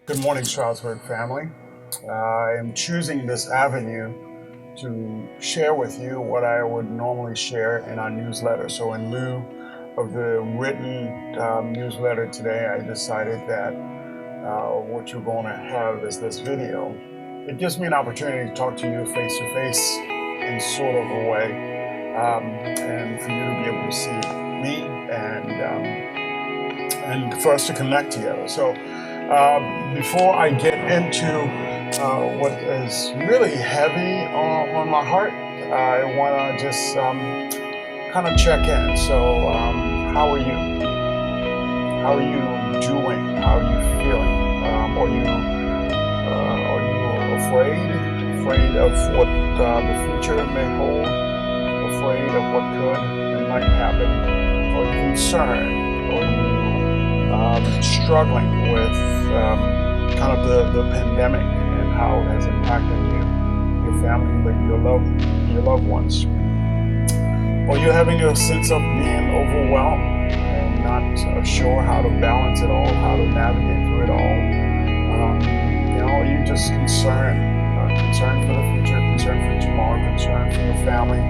Good morning, Stroudsburg family. I am choosing this avenue to share with you what I would normally share in our newsletter. So, in lieu of the written newsletter today, I decided that what you're going to have is this video. It gives me an opportunity to talk to you face to face in sort of a way, and for you to be able to see me and for us to connect together. So, before I get into what is really heavy on my heart, I want to just kind of check in. So, how are you? How are you doing? How are you feeling? Are you afraid of what the future may hold? Afraid of what could and might happen? Are you concerned? Are you struggling with kind of the pandemic and how it has impacted you, your family, your loved ones? Or you're having a sense of being overwhelmed and not sure how to balance it all, how to navigate through it all? Are you just concerned for the future, concerned for tomorrow, concerned for your family,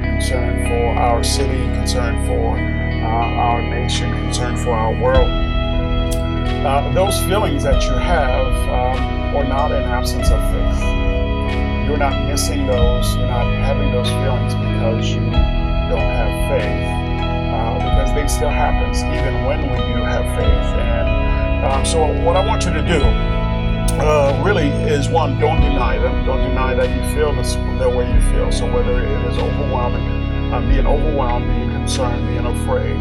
concerned for our city, concerned for our nation, concerned for our world? Those feelings that you have are not an absence of faith. You're not missing those, you're not having those feelings because you don't have faith, because they still happens even when we do have faith. And so what I want you to do really is, one, don't deny them. Don't deny that you feel the way you feel. So whether it is overwhelming, being overwhelmed, being concerned, being afraid,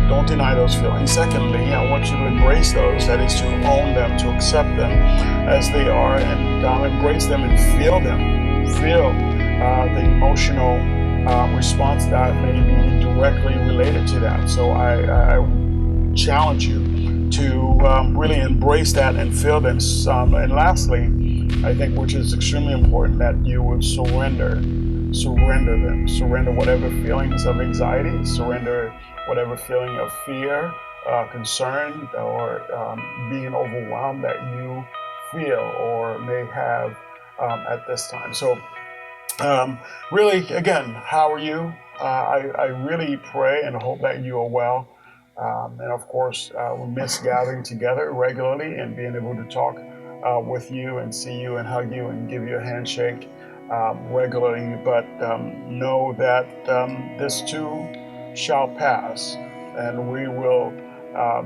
don't deny those feelings. Secondly, I want you to embrace those. That is, to own them, to accept them as they are, and embrace them and feel them. Feel the emotional response that may be directly related to that. So I challenge you to really embrace that and feel them. And lastly, I think, which is extremely important, that you would surrender them. Surrender whatever feelings of anxiety, surrender whatever feeling of fear, concern, or being overwhelmed that you feel or may have at this time. So really, again, how are you? I really pray and hope that you are well. And of course, we miss gathering together regularly and being able to talk with you and see you and hug you and give you a handshake regularly. But know that this too shall pass, and we will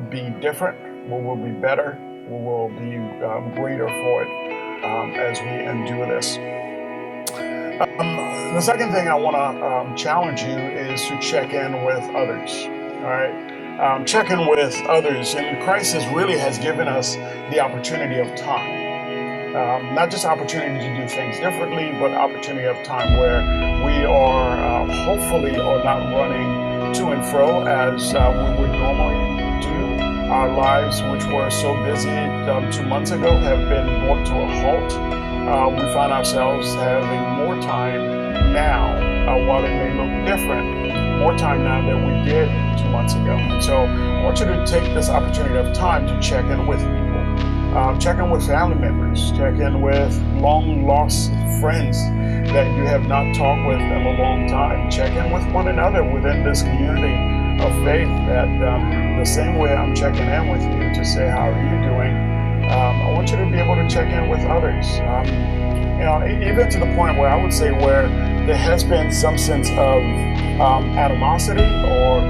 be different. We will be better. We will be greater for it as we endure this. The second thing I want to challenge you is to check in with others. All right, check in with others. And crisis really has given us the opportunity of time. Not just opportunity to do things differently, but opportunity of time where we are hopefully are not running to and fro as we would normally do. Our lives, which were so busy 2 months ago, have been brought to a halt. We find ourselves having more time now, while it may look different, more time now than we did 2 months ago. And so I want you to take this opportunity of time to check in with people. Check in with family members. Check in with long lost friends that you have not talked with in a long time. Check in with one another within this community of faith, that the same way I'm checking in with you to say, how are you doing? I want you to be able to check in with others. Even to the point where I would say where there has been some sense of animosity or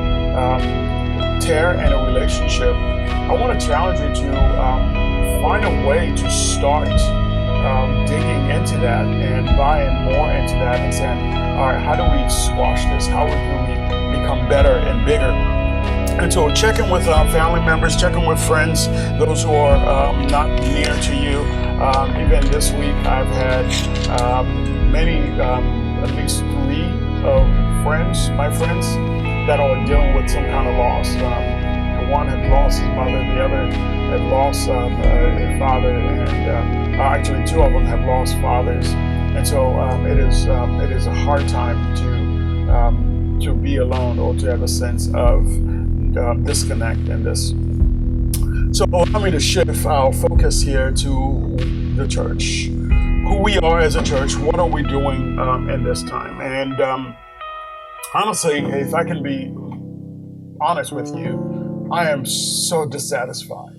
tear in a relationship, I want to challenge you to find a way to start digging into that and buying more into that and saying, all right, how do we squash this? How do we become better and bigger? And so check in with family members, check in with friends, those who are not near to you. Even this week, I've had many, at least 3 of my friends, that are dealing with some kind of loss. One had lost his mother, the other had lost a father, and actually 2 of them have lost fathers. And so it is a hard time to be alone or to have a sense of disconnect in this. So allow me to shift our focus here to the church. Who we are as a church, what are we doing in this time? And honestly, if I can be honest with you, I am so dissatisfied.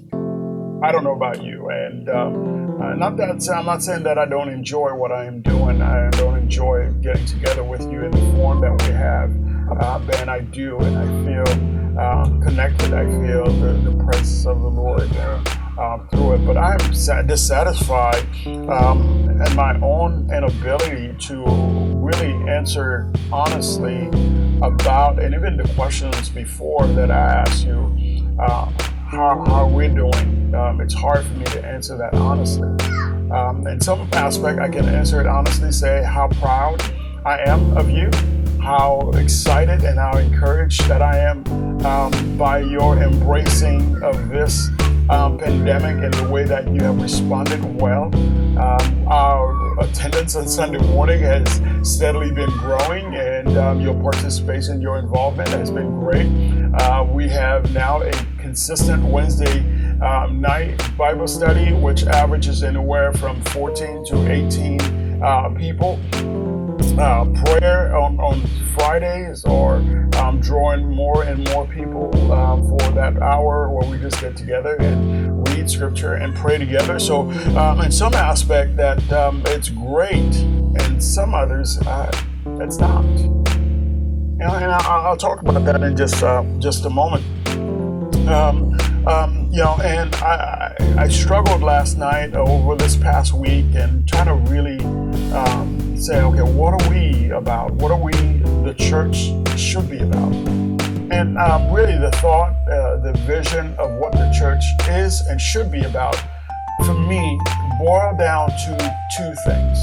I don't know about you, and not that I'm not saying that I don't enjoy what I am doing. I don't enjoy getting together with you in the form that we have, and I do, and I feel connected. I feel the presence of the Lord through it. But I am dissatisfied in my own inability to really answer honestly about, and even the questions before that I asked you. How we're doing. It's hard for me to answer that honestly. In some aspect, I can answer it honestly, say how proud I am of you, how excited and how encouraged that I am by your embracing of this pandemic and the way that you have responded well. Our attendance on Sunday morning has steadily been growing, and your participation, your involvement has been great. We have now a consistent Wednesday night Bible study, which averages anywhere from 14 to 18 people. Prayer on Fridays, or drawing more and more people for that hour where we just get together and read scripture and pray together. So in some aspect that it's great, and some others it's not. And I'll talk about that in just a moment. And I struggled last night over this past week and trying to really say, okay, what are we about? What are we, the church, should be about? And really the thought, the vision of what the church is and should be about, for me, boil down to two things.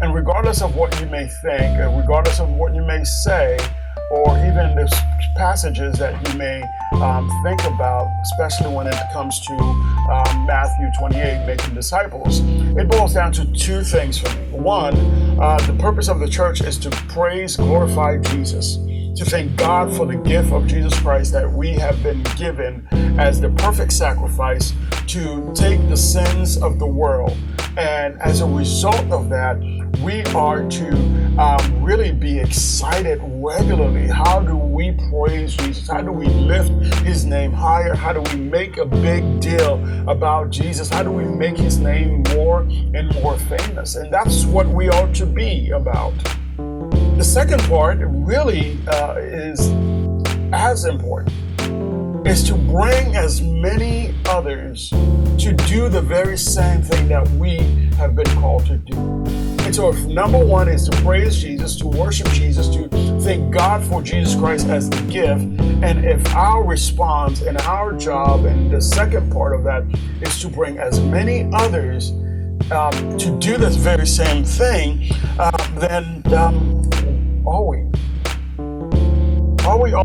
And regardless of what you may think, and regardless of what you may say, or even the passages that you may think about, especially when it comes to Matthew 28, making disciples, it boils down to two things for me. One, the purpose of the church is to praise, glorify Jesus, to thank God for the gift of Jesus Christ that we have been given as the perfect sacrifice to take the sins of the world. And as a result of that, we are to really be excited regularly. How do we praise Jesus? How do we lift his name higher? How do we make a big deal about Jesus? How do we make his name more and more famous? And that's what we ought to be about. The second part really is as important, is to bring as many others to do the very same thing that we have been called to do. And so if number one is to praise Jesus, to worship Jesus, to thank God for Jesus Christ as the gift, and if our response and our job, and the second part of that, is to bring as many others to do this very same thing, then are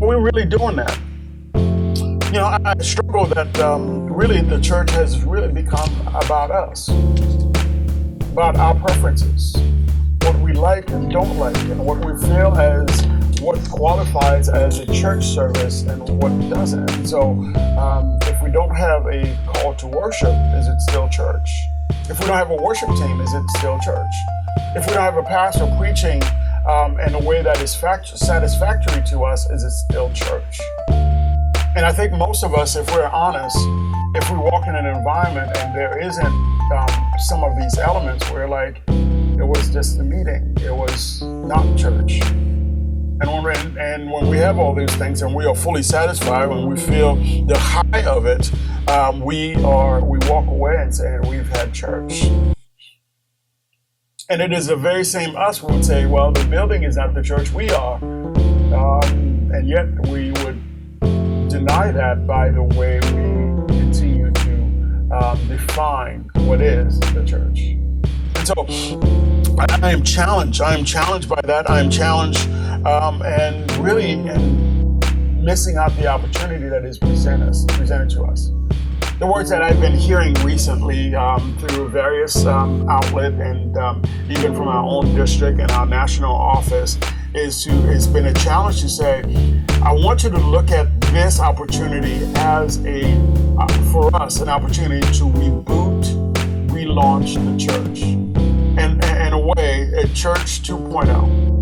we really doing that? You know, I struggle that really the church has really become about us, about our preferences, what we like and don't like, and what we feel as what qualifies as a church service and what doesn't. And so if we don't have a call to worship, is it still church? If we don't have a worship team, is it still church? If we don't have a pastor preaching in a way that is satisfactory to us, is it still church? And I think most of us, if we're honest, if we walk in an environment and there isn't some of these elements, we're like, it was just a meeting. It was not church. And when we have all these things and we are fully satisfied, when we feel the high of it, we walk away and say, we've had church. And it is the very same us who would say, well, the building is not the church, we are. And yet we would deny that by the way we continue to define what is the church. And so I am challenged. I am challenged by that. I am challenged and really missing out the opportunity that is presented to us. The words that I've been hearing recently through various outlets and even from our own district and our national office it's been a challenge to say, I want you to look at this opportunity as for us, an opportunity to reboot, relaunch the church. And in a way, a church 2.0.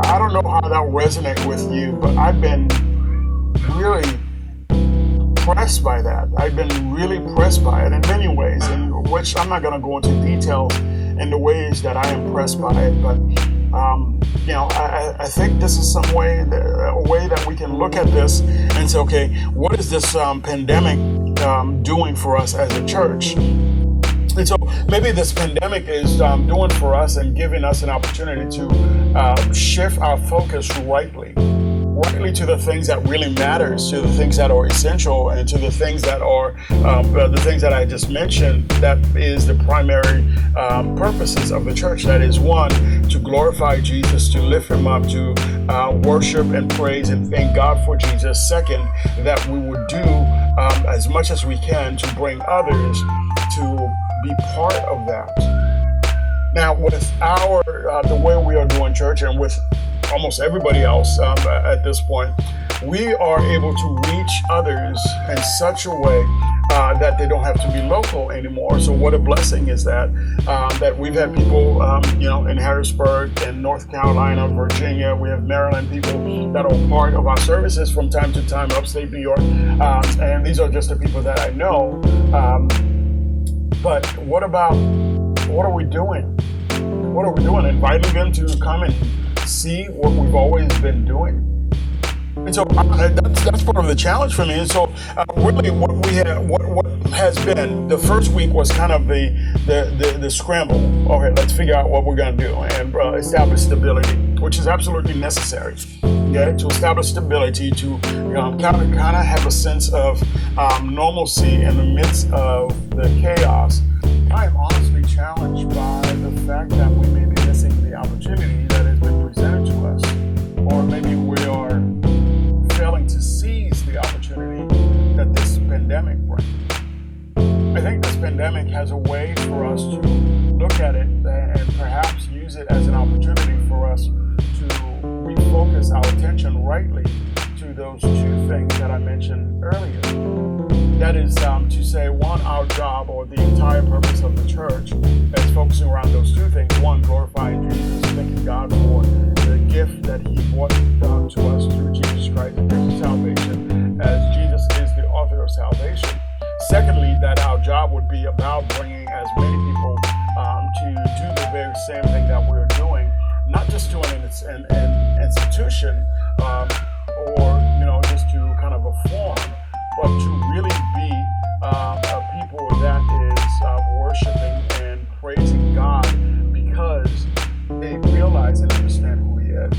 I don't know how that resonates with you, but I've been really pressed by that. I've been really pressed by it in many ways, in which I'm not going to go into details in the ways that I am pressed by it, but I think this is a way that we can look at this and say, okay, what is this pandemic doing for us as a church? And so maybe this pandemic is doing for us and giving us an opportunity to shift our focus rightly to the things that really matters, to the things that are essential, and to the things that are the things that I just mentioned. That is the primary purposes of the church. That is, one, to glorify Jesus, to lift him up, to worship and praise and thank God for Jesus. Second, that we would do as much as we can to bring others to be part of that. Now, with our the way we are doing church, and with almost everybody else at this point, we are able to reach others in such a way that they don't have to be local anymore. So what a blessing is that, that we've had people, in Harrisburg, in North Carolina, Virginia, we have Maryland people that are part of our services from time to time, upstate New York. And these are just the people that I know. But what are we doing? What are we doing? Inviting them to come and see what we've always been doing. And so that's part of the challenge for me. And so really what has been, the first week was kind of the scramble. Okay, let's figure out what we're going to do and establish stability, which is absolutely necessary. Okay, to establish stability, to kind of have a sense of normalcy in the midst of the chaos. I am honestly challenged by the fact that we may be missing the opportunity that has been presented to us, or maybe we are failing to seize the opportunity that this pandemic brings. I think this pandemic has a way for us to look at it and perhaps use it as an opportunity for us to refocus our attention rightly to those two things that I mentioned earlier. That is to say, one, our job, or the entire purpose of the church, is focusing around those two things. One, glorifying Jesus, thanking God for the gift that he brought to us through Jesus Christ, the gift of salvation, as Jesus is the author of salvation. Secondly, that our job would be about bringing as many people to do the very same thing that we're doing, not just to an institution or just to kind of a form, but to really be a people that is worshiping and praising God because they realize and understand who he is.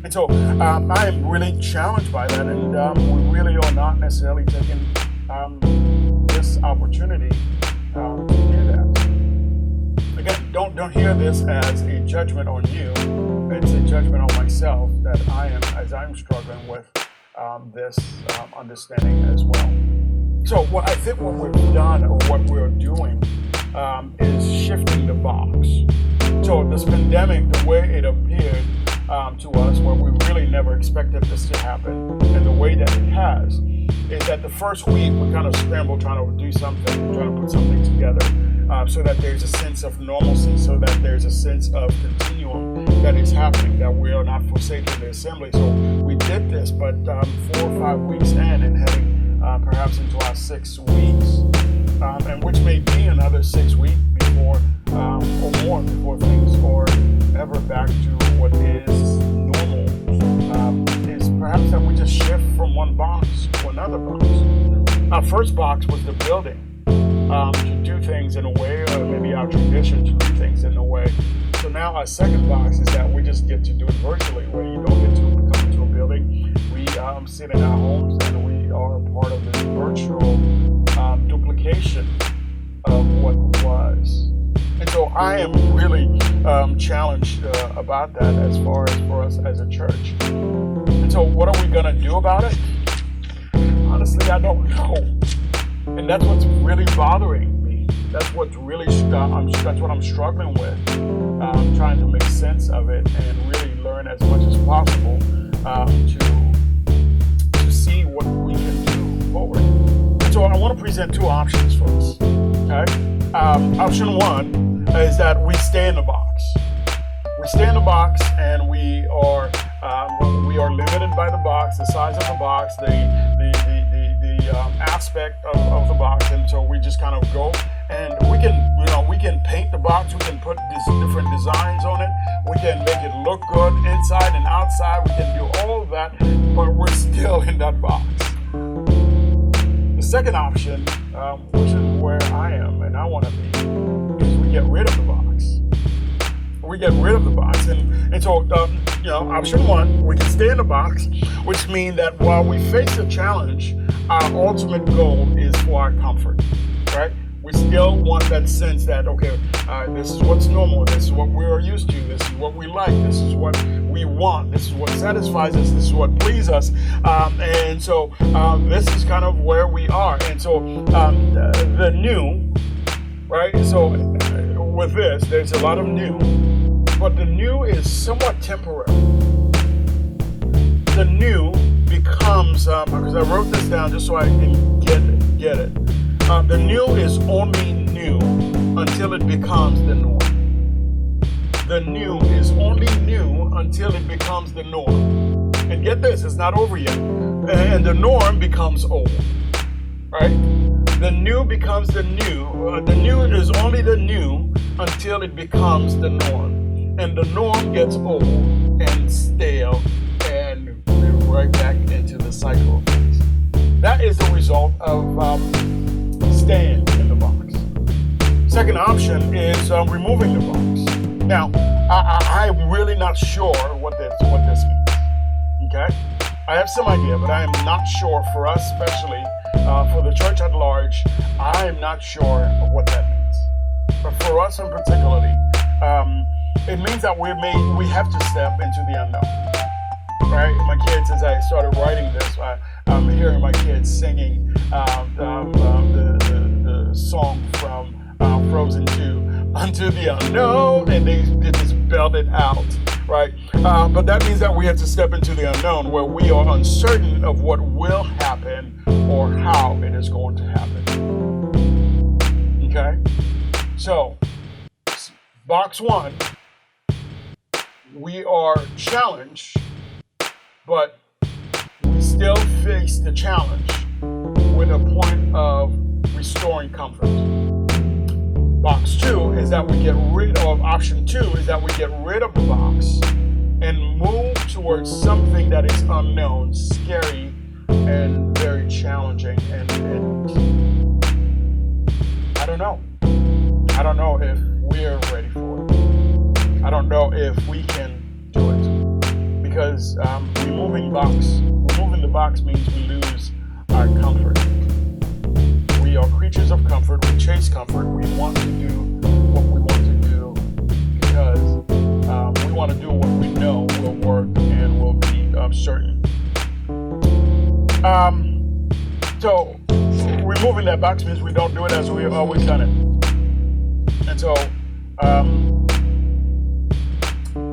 And so I am really challenged by that, and we really are not necessarily taking this opportunity to do that. Again, don't hear this as a judgment on you. It's a judgment on myself that I'm struggling with this understanding as well. So what I think what we've done, or what we're doing, is shifting the box. So this pandemic, the way it appeared to us, where we really never expected this to happen, and the way that it has, is that the first week we kind of scrambled trying to do something, trying to put something together, so that there's a sense of normalcy, so that there's a sense of continuum that is happening, that we are not forsaking the assembly. So we did this, but 4 or 5 weeks in, and heading perhaps into our 6 weeks, and which may be another 6 weeks before, or more, before things are ever back to what is normal, is perhaps that we just shift from one box to another box. Our first box was the building, to do things in a way, or maybe our tradition to do things in a way. So now our second box is that we just get to do it virtually, where you don't get to come into a building. We sit in our homes, and we are part of this virtual duplication of what was. And so I am really challenged about that as far as for us as a church. And so what are we going to do about it? Honestly, I don't know. And that's what's really bothering me. That's what's really that's what I'm struggling with. Trying to make sense of it and really learn as much as possible to see what we can do forward. And so I want to present two options for us. Okay, option one is that we stay in the box. We stay in the box, and we are limited by the box, the size of the box, the aspect of the box, and so we just kind of go, and we can paint the box, we can put these different designs on it, we can make it look good inside and outside, we can do all of that, but we're still in that box. The second option, which is where I am and I want to be, is we get rid of the box. We get rid of the box, and so option one, we can stay in the box, which means that while we face a challenge, our ultimate goal is for our comfort, right? We still want that sense that, okay, this is what's normal, this is what we are used to, this is what we like, this is what we want, this is what satisfies us, this is what pleases us, and so this is kind of where we are. And so the new, right? So with this, there's a lot of new, but the new is somewhat temporary. The new becomes, because I wrote this down just so I can get it. The new is only new until it becomes the norm. The new is only new until it becomes the norm. And get this, it's not over yet. And the norm becomes old, right? The new becomes the new. The new is only the new until it becomes the norm. And the norm gets old and stale, and we're right back into the cycle of things. That is the result of staying in the box. Second option is removing the box. Now, I'm really not sure what this means. Okay, I have some idea, but I am not sure for us, especially for the church at large. I am not sure of what that means. But for us in particularly, it means that we have to step into the unknown, right? My kids, as I started writing this, I'm hearing my kids singing the song from Frozen 2, Unto the Unknown, and they just belt it out, right? But that means that we have to step into the unknown, where we are uncertain of what will happen or how it is going to happen. Okay? So, box one, we are challenged, but we still face the challenge with a point of restoring comfort. Box two is that we get rid of, option two is that we get rid of the box and move towards something that is unknown, scary, and very challenging. And I don't know. I don't know if we're ready for it. I don't know if we can do it, because removing the box means we lose our comfort. We are creatures of comfort. We chase comfort. We want to do what we want to do because we want to do what we know will work and will be certain. So removing that box means we don't do it as we have always done it. And so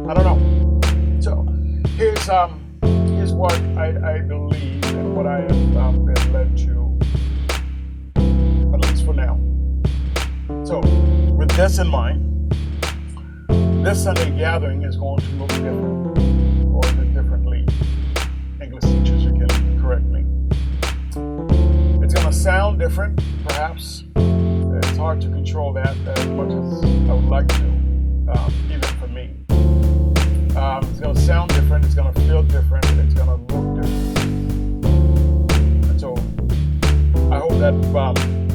I don't know. So here's what I believe and what I have been led to, at least for now. So with this in mind, this Sunday gathering is going to look different, or a bit differently. English teachers, you can correct me. It's going to sound different, perhaps. It's hard to control that as much as I would like to, even for me. It's going to sound different, it's going to feel different, and it's going to look different. And so I hope that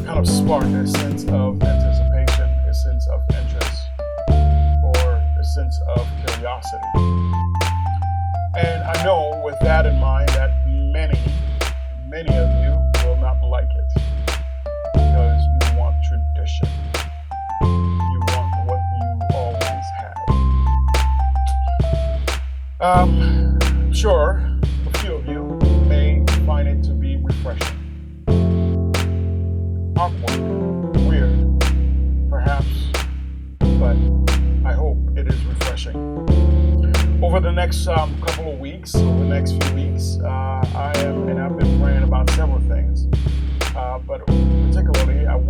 kind of sparked a sense of anticipation, a sense of interest, or a sense of curiosity. And I know with that in mind that many of you will not like it, because you want tradition. You want what you always had. Sure, a few of you may find it to be refreshing. Awkward, weird, perhaps, but I hope it is refreshing. over the next couple of weeks, over the next few weeks, I've been praying about several things, but particularly I am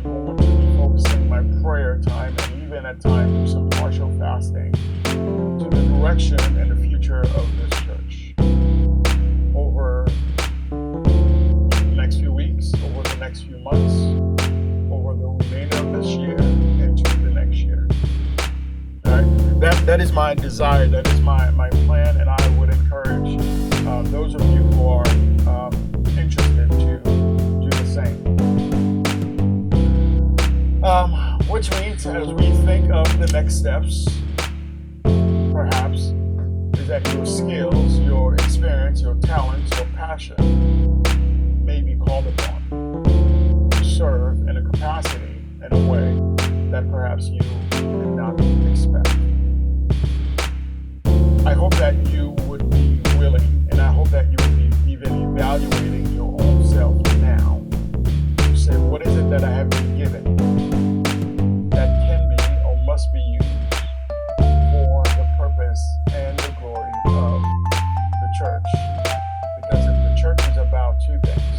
going to be focusing my prayer time and even at times some partial fasting to the direction and the future of this church over the next few weeks, over the next few months, over the remainder of this year into the next year. All right? That is my desire, that is my plan, and I would encourage those of you who are interested to do the same. Which means as we think of the next steps, perhaps, is that your skills, your experience, your talents, your passion may be called upon to serve in a capacity, in a way that perhaps you did not expect. I hope that you would be willing, and I hope that you would be even evaluating your own self now to say, what is it that I have been given that can be or must be used for the purpose and the glory of the church? Because if the church is about two things,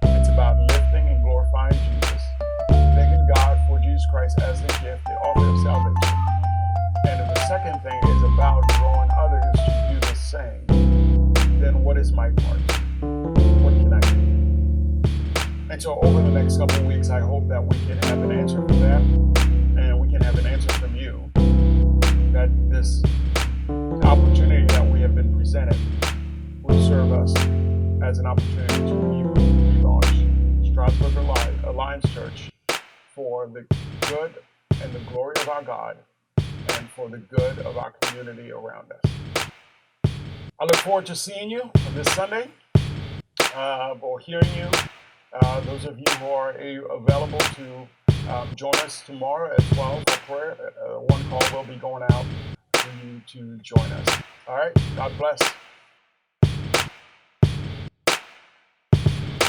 it's about lifting and glorifying Jesus, thanking God for Jesus Christ as the gift, the author of salvation. And if the second thing is about drawing others to do the same, then what is my part? What can I do? And so over the next couple of weeks, I hope that we can have an answer for that, and we can have an answer from you, that this opportunity that we have been presented will serve us as an opportunity to relaunch Strasbourg Alliance Church for the good and the glory of our God and for the good of our community around us. I look forward to seeing you this Sunday or hearing you. Those of you who are available to join us tomorrow at 12 for prayer, one call will be going out for you to join us. All right, God bless.